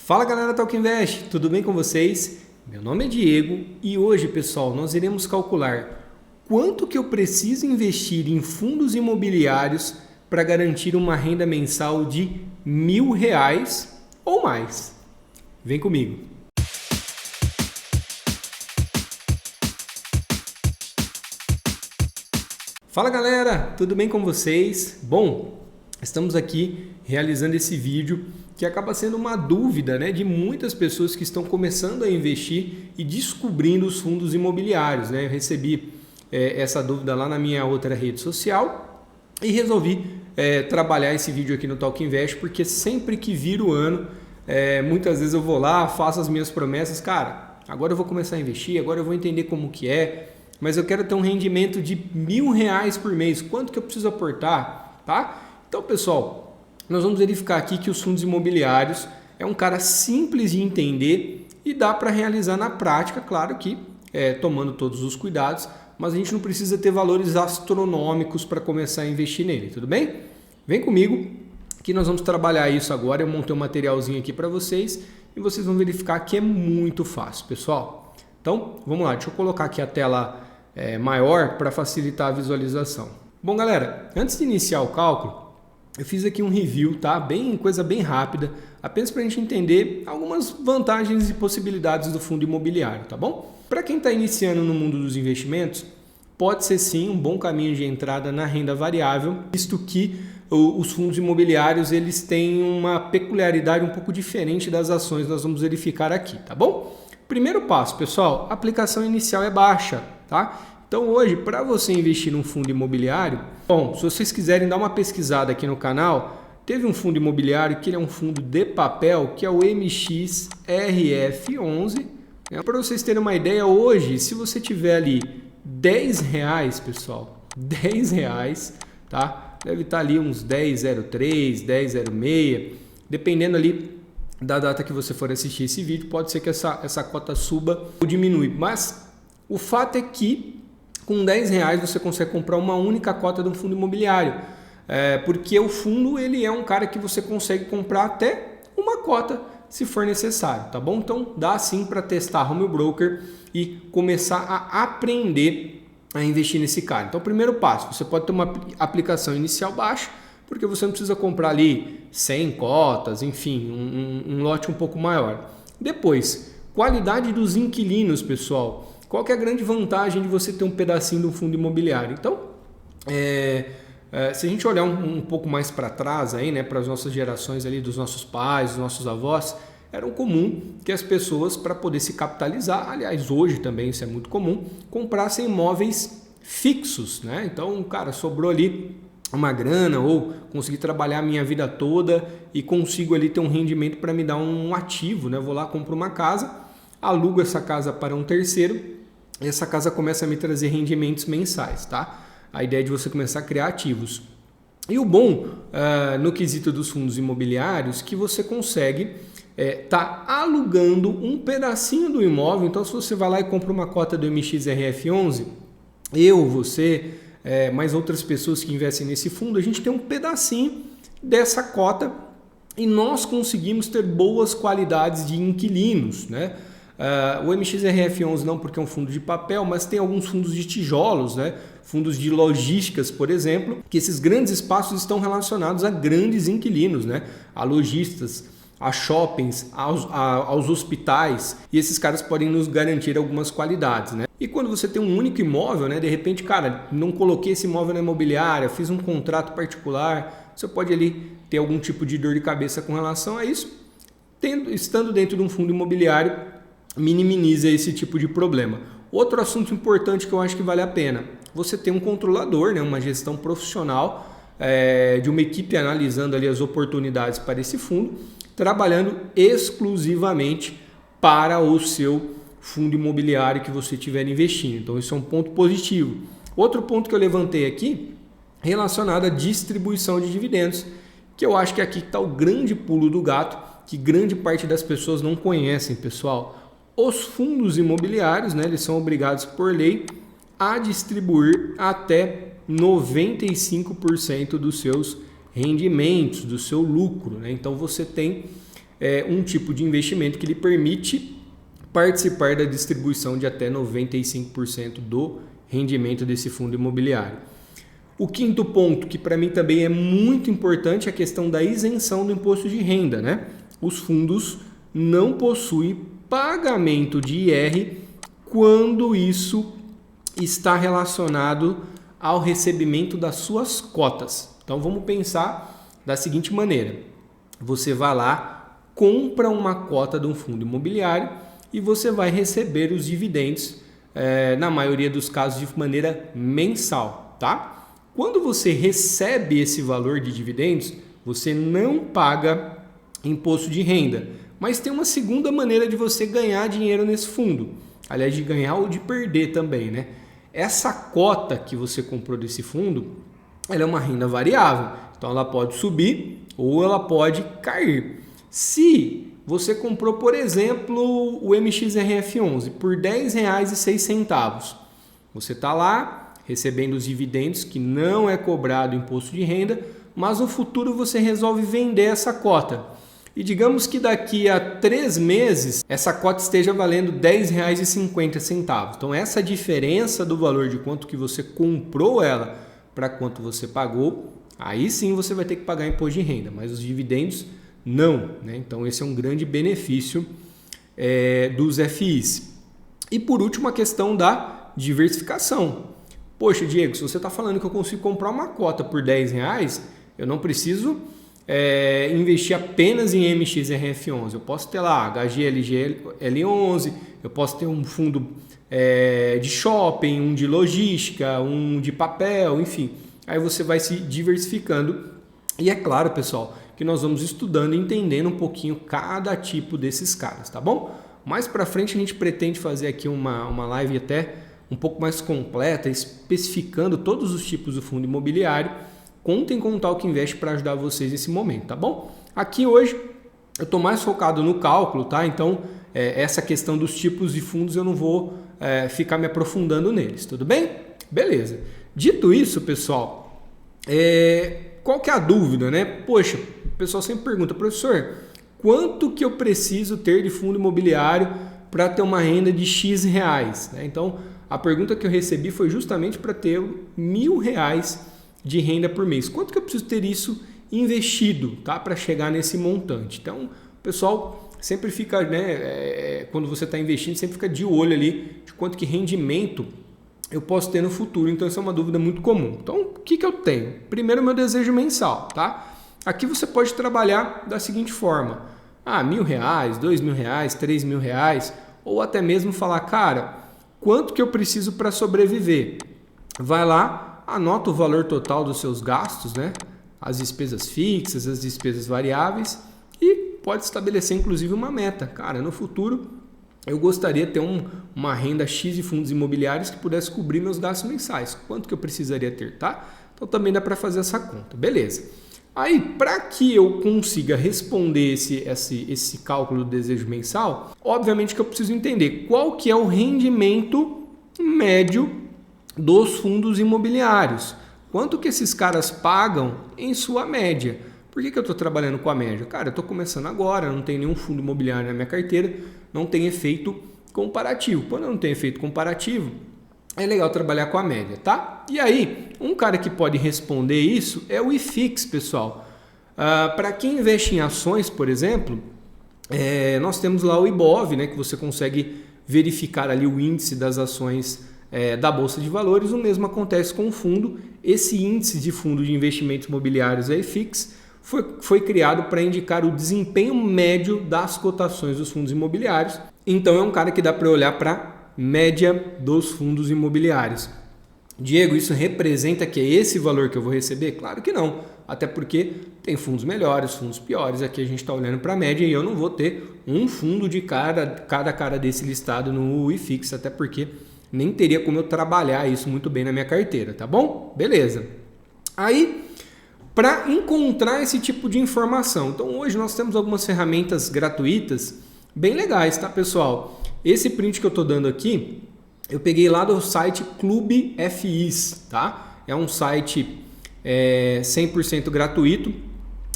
Fala galera Talk Invest, tudo bem com vocês? Meu nome é Diego e hoje, pessoal, nós iremos calcular quanto que eu preciso investir em fundos imobiliários para garantir uma renda mensal de R$ 1.000 ou mais. Vem comigo! Fala galera, tudo bem com vocês? Bom, estamos aqui realizando esse vídeo que acaba sendo uma dúvida, de muitas pessoas que estão começando a investir e descobrindo os fundos imobiliários. Eu recebi essa dúvida lá na minha outra rede social e resolvi trabalhar esse vídeo aqui no Talk Invest, porque sempre que vira o ano, muitas vezes eu vou lá, faço as minhas promessas, cara, agora eu vou começar a investir, agora eu vou entender como que é, mas eu quero ter um rendimento de R$ 1.000 por mês, quanto que eu preciso aportar, tá? Então, pessoal, nós vamos verificar aqui que os fundos imobiliários é um cara simples de entender e dá para realizar na prática, claro que tomando todos os cuidados, mas a gente não precisa ter valores astronômicos para começar a investir nele, tudo bem? Vem comigo que nós vamos trabalhar isso agora, eu montei um materialzinho aqui para vocês e vocês vão verificar que é muito fácil, pessoal. Então, vamos lá, deixa eu colocar aqui a tela maior para facilitar a visualização. Bom, galera, antes de iniciar o cálculo, eu fiz aqui um review, tá? Coisa bem rápida, apenas para a gente entender algumas vantagens e possibilidades do fundo imobiliário, tá bom? Para quem está iniciando no mundo dos investimentos, pode ser sim um bom caminho de entrada na renda variável, visto que os fundos imobiliários eles têm uma peculiaridade um pouco diferente das ações, nós vamos verificar aqui, tá bom? Primeiro passo, pessoal, a aplicação inicial é baixa, tá? Então hoje, para você investir num fundo imobiliário, bom, se vocês quiserem dar uma pesquisada aqui no canal, teve um fundo imobiliário que ele é um fundo de papel, que é o MXRF11. Para vocês terem uma ideia, hoje, se você tiver ali R$ 10, pessoal, R$ 10, tá? Deve estar ali uns 10,03, 10,06, dependendo ali da data que você for assistir esse vídeo, pode ser que essa cota suba ou diminui, mas o fato é que com R$ 10 você consegue comprar uma única cota de um fundo imobiliário, porque o fundo ele é um cara que você consegue comprar até uma cota se for necessário, tá bom? Então dá sim para testar home broker e começar a aprender a investir nesse cara. Então primeiro passo, você pode ter uma aplicação inicial baixa, porque você não precisa comprar ali 100 cotas, enfim, um lote um pouco maior. Depois, qualidade dos inquilinos, pessoal. Qual que é a grande vantagem de você ter um pedacinho do fundo imobiliário? Então, se a gente olhar um pouco mais para trás, para as nossas gerações ali, dos nossos pais, dos nossos avós, era comum que as pessoas, para poder se capitalizar, aliás, hoje também isso é muito comum, comprassem imóveis fixos. Então, cara, sobrou ali uma grana ou consegui trabalhar a minha vida toda e consigo ali ter um rendimento para me dar um ativo. Vou lá, compro uma casa, alugo essa casa para um terceiro, essa casa começa a me trazer rendimentos mensais, tá? A ideia é de você começar a criar ativos. E o bom no quesito dos fundos imobiliários que você consegue tá alugando um pedacinho do imóvel. Então, se você vai lá e compra uma cota do MXRF11, você, mais outras pessoas que investem nesse fundo, a gente tem um pedacinho dessa cota e nós conseguimos ter boas qualidades de inquilinos, o MXRF11 não, porque é um fundo de papel, mas tem alguns fundos de tijolos, fundos de logísticas, por exemplo, que esses grandes espaços estão relacionados a grandes inquilinos, a lojistas, a shoppings, aos hospitais, e esses caras podem nos garantir algumas qualidades. E quando você tem um único imóvel, de repente, cara, não coloquei esse imóvel na imobiliária, fiz um contrato particular, você pode ali ter algum tipo de dor de cabeça com relação a isso. Estando dentro de um fundo imobiliário, minimiza esse tipo de problema. Outro assunto importante que eu acho que vale a pena, você ter um controlador, uma gestão profissional de uma equipe analisando ali as oportunidades para esse fundo, trabalhando exclusivamente para o seu fundo imobiliário que você estiver investindo. Então isso é um ponto positivo. Outro ponto que eu levantei aqui, relacionado à distribuição de dividendos, que eu acho que aqui está o grande pulo do gato, que grande parte das pessoas não conhecem, pessoal. Os fundos imobiliários, eles são obrigados por lei a distribuir até 95% dos seus rendimentos, do seu lucro. Então você tem um tipo de investimento que lhe permite participar da distribuição de até 95% do rendimento desse fundo imobiliário. O quinto ponto, que para mim também é muito importante, é a questão da isenção do imposto de renda, né? Os fundos não possuem pagamento de IR quando isso está relacionado ao recebimento das suas cotas. Então vamos pensar da seguinte maneira: você vai lá, compra uma cota de um fundo imobiliário e você vai receber os dividendos, na maioria dos casos de maneira mensal, tá? Quando você recebe esse valor de dividendos, você não paga imposto de renda, mas tem uma segunda maneira de você ganhar dinheiro nesse fundo, aliás, de ganhar ou de perder também, né? Essa cota que você comprou desse fundo, ela é uma renda variável, então ela pode subir ou ela pode cair. Se você comprou, por exemplo, o MXRF11 por R$10,06, você está lá recebendo os dividendos, que não é cobrado imposto de renda, mas no futuro você resolve vender essa cota. E digamos que daqui a 3 meses essa cota esteja valendo R$10,50. Então essa diferença do valor de quanto que você comprou ela para quanto você pagou, aí sim você vai ter que pagar imposto de renda, mas os dividendos não, né? Então esse é um grande benefício dos FIs. E por último, a questão da diversificação. Poxa, Diego, se você está falando que eu consigo comprar uma cota por R$10, eu não preciso investir apenas em MXRF11. Eu posso ter lá HGLGL11, eu posso ter um fundo de shopping, um de logística, um de papel, enfim. Aí você vai se diversificando. E é claro, pessoal, que nós vamos estudando e entendendo um pouquinho cada tipo desses caras, tá bom? Mais para frente a gente pretende fazer aqui uma live até um pouco mais completa, especificando todos os tipos do fundo imobiliário. Contem com o Talk Invest para ajudar vocês nesse momento, tá bom? Aqui hoje eu estou mais focado no cálculo, tá? Então essa questão dos tipos de fundos eu não vou ficar me aprofundando neles, tudo bem? Beleza. Dito isso, pessoal, qual que é a dúvida, né? Poxa, o pessoal sempre pergunta, professor, quanto que eu preciso ter de fundo imobiliário para ter uma renda de X reais? Então, a pergunta que eu recebi foi justamente para ter R$1.000 de renda por mês. Quanto que eu preciso ter isso investido, tá, para chegar nesse montante? Então, o pessoal sempre fica, né, quando você está investindo, sempre fica de olho ali de quanto que rendimento eu posso ter no futuro. Então, essa é uma dúvida muito comum. Então, o que eu tenho? Primeiro, meu desejo mensal, tá? Aqui você pode trabalhar da seguinte forma: R$1.000, R$2.000, R$3.000, ou até mesmo falar, cara, quanto que eu preciso para sobreviver? Vai lá, anota o valor total dos seus gastos, né? As despesas fixas, as despesas variáveis, e pode estabelecer inclusive uma meta. Cara, no futuro eu gostaria de ter uma renda X de fundos imobiliários que pudesse cobrir meus gastos mensais. Quanto que eu precisaria ter, tá? Então também dá para fazer essa conta, beleza? Aí, para que eu consiga responder esse cálculo do desejo mensal, obviamente que eu preciso entender qual que é o rendimento médio dos fundos imobiliários. Quanto que esses caras pagam em sua média? Por que eu estou trabalhando com a média? Cara, eu estou começando agora, não tenho nenhum fundo imobiliário na minha carteira, não tem efeito comparativo. Quando eu não tenho efeito comparativo, é legal trabalhar com a média, tá? E aí, um cara que pode responder isso é o IFIX, pessoal. Para quem investe em ações, por exemplo, nós temos lá o IBOV, né, que você consegue verificar ali o índice das ações da Bolsa de Valores. O mesmo acontece com o fundo. Esse índice de fundo de investimentos imobiliários, a IFIX, foi criado para indicar o desempenho médio das cotações dos fundos imobiliários. Então é um cara que dá para olhar para média dos fundos imobiliários. Diego, isso representa que é esse valor que eu vou receber? Claro que não, até porque tem fundos melhores, fundos piores. Aqui a gente está olhando para a média e eu não vou ter um fundo de cada cara desse listado no IFIX, até porque nem teria como eu trabalhar isso muito bem na minha carteira, tá bom? Beleza. Aí, para encontrar esse tipo de informação, então hoje nós temos algumas ferramentas gratuitas bem legais, tá, pessoal? Esse print que eu estou dando aqui, eu peguei lá do site Clube FIs, tá? É um site 100% gratuito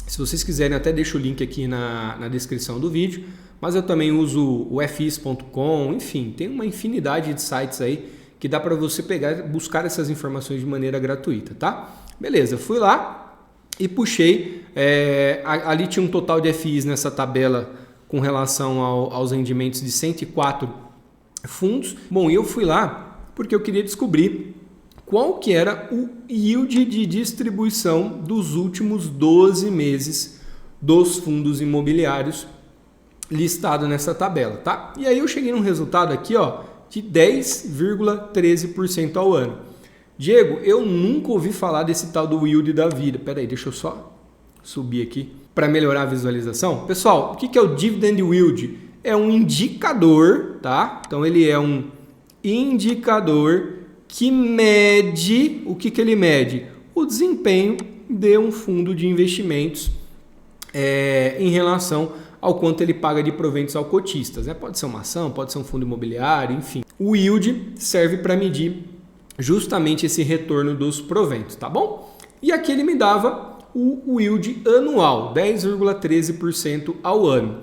Se vocês quiserem, até deixo o link aqui na descrição do vídeo. Mas eu também uso o fis.com, enfim, tem uma infinidade de sites aí que dá para você pegar e buscar essas informações de maneira gratuita, tá? Beleza, fui lá e puxei, ali tinha um total de FIs nessa tabela com relação aos rendimentos de 104 fundos. Bom, eu fui lá porque eu queria descobrir qual que era o yield de distribuição dos últimos 12 meses dos fundos imobiliários listado nessa tabela, tá? E aí eu cheguei num resultado aqui, ó, de 10,13% ao ano. Diego, eu nunca ouvi falar desse tal do yield da vida. Pera aí, deixa eu só subir aqui para melhorar a visualização. Pessoal, o que é o dividend yield? É um indicador, tá? Então ele é um indicador que mede, o que ele mede? O desempenho de um fundo de investimentos em relação ao quanto ele paga de proventos ao cotistas, né? Pode ser uma ação, pode ser um fundo imobiliário, enfim. O yield serve para medir justamente esse retorno dos proventos, tá bom? E aqui ele me dava o yield anual, 10,13% ao ano.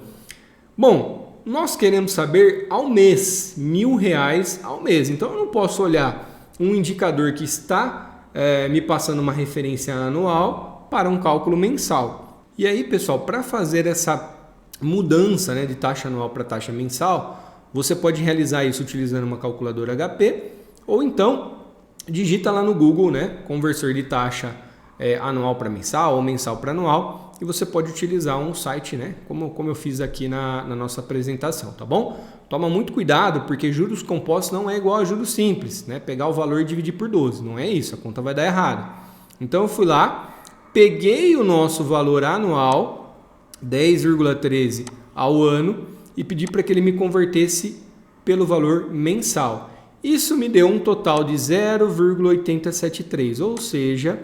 Bom, nós queremos saber ao mês, R$1.000 ao mês. Então eu não posso olhar um indicador que está me passando uma referência anual para um cálculo mensal. E aí, pessoal, para fazer essa mudança, né, de taxa anual para taxa mensal, você pode realizar isso utilizando uma calculadora HP ou então digita lá no Google, né, conversor de taxa anual para mensal ou mensal para anual, e você pode utilizar um site, né, como eu fiz aqui na nossa apresentação, tá bom? Toma muito cuidado, porque juros compostos não é igual a juros simples, né? Pegar o valor e dividir por 12, não é isso, a conta vai dar errado. Então eu fui lá, peguei o nosso valor anual, 10,13 ao ano, e pedi para que ele me convertesse pelo valor mensal. Isso me deu um total de 0,8073, ou seja,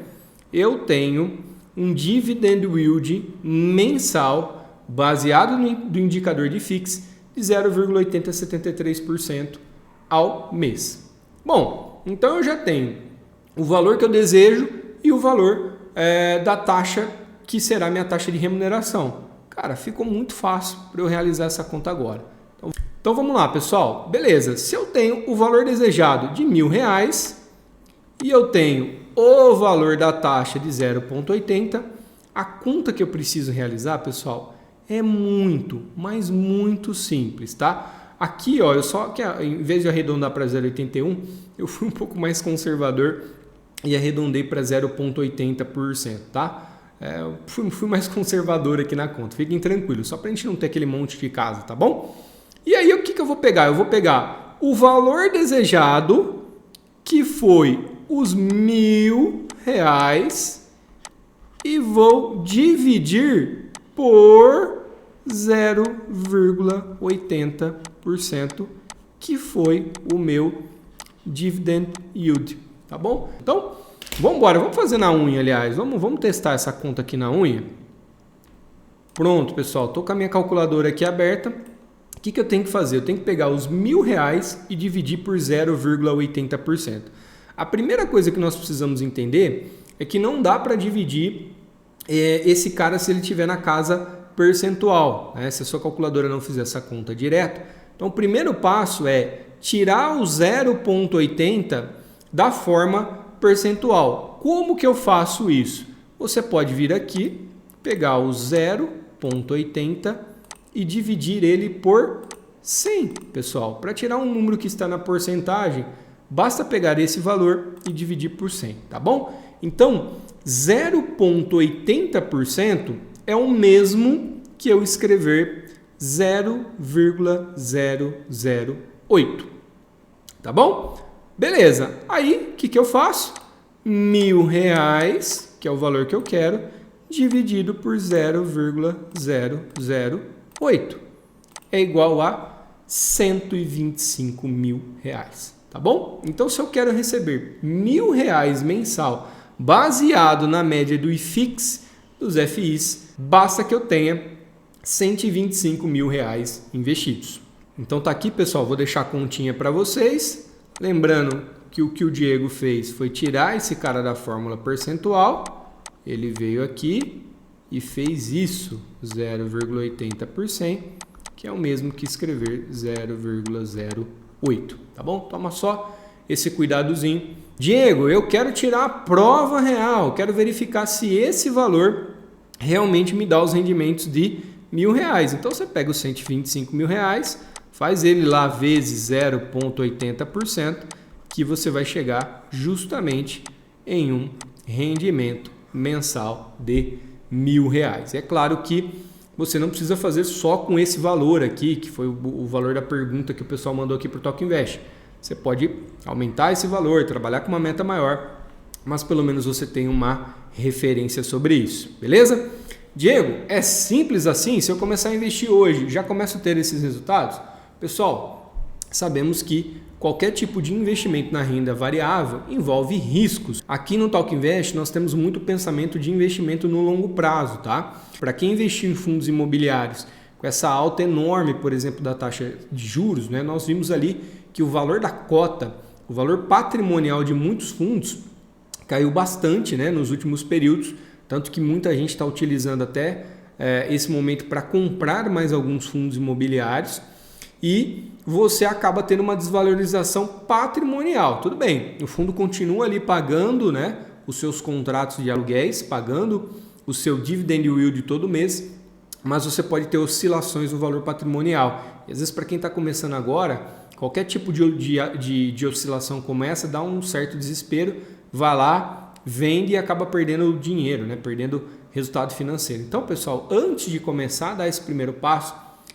eu tenho um dividend yield mensal baseado no indicador de FIX de 0,8073% ao mês. Bom, então eu já tenho o valor que eu desejo e o valor da taxa que será minha taxa de remuneração. Cara, ficou muito fácil para eu realizar essa conta agora. Então vamos lá, pessoal. Beleza, se eu tenho o valor desejado de R$1.000 e eu tenho o valor da taxa de 0,80, a conta que eu preciso realizar, pessoal, é muito, mas muito simples, tá? Aqui, ó, em vez de arredondar para 0,81, eu fui um pouco mais conservador e arredondei para 0,80%, tá? Fui mais conservador aqui na conta, fiquem tranquilos, só para a gente não ter aquele monte de casa, tá bom? E aí o que eu vou pegar? Eu vou pegar o valor desejado, que foi os R$1.000, e vou dividir por 0,80%, que foi o meu dividend yield, tá bom? Então, vamos embora, vamos fazer na unha, aliás, vamos testar essa conta aqui na unha. Pronto, pessoal, estou com a minha calculadora aqui aberta. O que eu tenho que fazer? Eu tenho que pegar os R$1.000 e dividir por 0,80%. A primeira coisa que nós precisamos entender é que não dá para dividir esse cara se ele estiver na casa percentual, né? Se a sua calculadora não fizer essa conta direto. Então, o primeiro passo é tirar o 0,80 da forma percentual. Como que eu faço isso? Você pode vir aqui, pegar o 0,80 e dividir ele por 100, pessoal. Para tirar um número que está na porcentagem, basta pegar esse valor e dividir por 100, tá bom? Então, 0,80% é o mesmo que eu escrever 0,008, tá bom? Beleza, aí o que eu faço? R$1.000, que é o valor que eu quero, dividido por 0,008 é igual a R$125.000, tá bom? Então, se eu quero receber R$1.000 mensal baseado na média do IFIX dos FIs, basta que eu tenha R$125.000 investidos. Então tá aqui, pessoal, vou deixar a continha para vocês. Lembrando que o Diego fez foi tirar esse cara da fórmula percentual. Ele veio aqui e fez isso, 0,80%, que é o mesmo que escrever 0,08, tá bom? Toma só esse cuidadozinho. Diego, eu quero tirar a prova real, quero verificar se esse valor realmente me dá os rendimentos de R$1.000. Então você pega os R$125.000, faz ele lá vezes 0,80%, que você vai chegar justamente em um rendimento mensal de R$1.000. É claro que você não precisa fazer só com esse valor aqui, que foi o valor da pergunta que o pessoal mandou aqui para o Talk Invest. Você pode aumentar esse valor, trabalhar com uma meta maior, mas pelo menos você tem uma referência sobre isso, beleza? Diego, é simples assim? Se eu começar a investir hoje, já começo a ter esses resultados? Pessoal, sabemos que qualquer tipo de investimento na renda variável envolve riscos. Aqui no Talk Invest nós temos muito pensamento de investimento no longo prazo, tá? Para quem investir em fundos imobiliários com essa alta enorme, por exemplo, da taxa de juros, né, nós vimos ali que o valor da cota, o valor patrimonial de muitos fundos caiu bastante, né, nos últimos períodos, tanto que muita gente está utilizando até esse momento para comprar mais alguns fundos imobiliários e você acaba tendo uma desvalorização patrimonial. Tudo bem, o fundo continua ali pagando, né, os seus contratos de aluguéis, pagando o seu dividend yield todo mês, mas você pode ter oscilações no valor patrimonial. E às vezes para quem está começando agora, qualquer tipo de oscilação como essa dá um certo desespero, vai lá, vende e acaba perdendo dinheiro, né? Perdendo resultado financeiro. Então, pessoal, antes de começar a dar esse primeiro passo,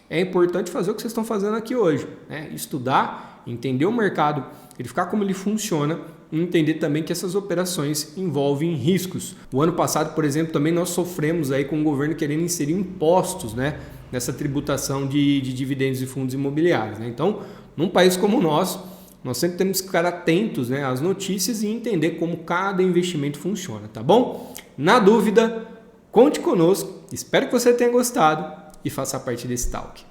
é importante fazer o que vocês estão fazendo aqui hoje, né? Estudar, entender o mercado, verificar como ele funciona e entender também que essas operações envolvem riscos. O ano passado, por exemplo, também nós sofremos aí com o governo querendo inserir impostos, né, nessa tributação de dividendos de fundos imobiliários, né? Então, num país como o nosso, nós sempre temos que ficar atentos, né, às notícias e entender como cada investimento funciona, tá bom? Na dúvida, conte conosco, espero que você tenha gostado e faça parte desse talk.